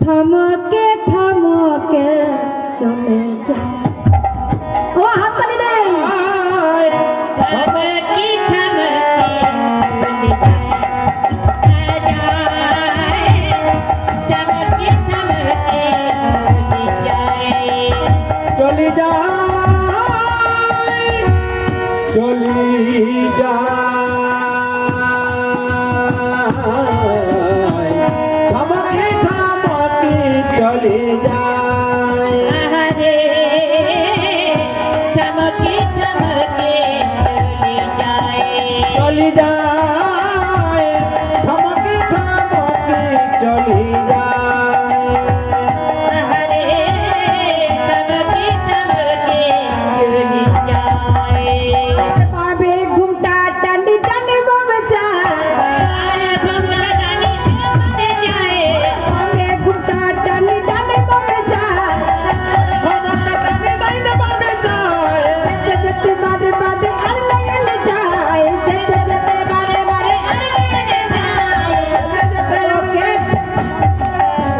থমকে থমকে চলে যায়। ও হাততালি দে। থমকে থমকে চলে যায়। চলে যায়, চলে যায়, থমকে থমকে চলে যায়। আহারে থমকে থমকে চলে যায়, চলে যায়।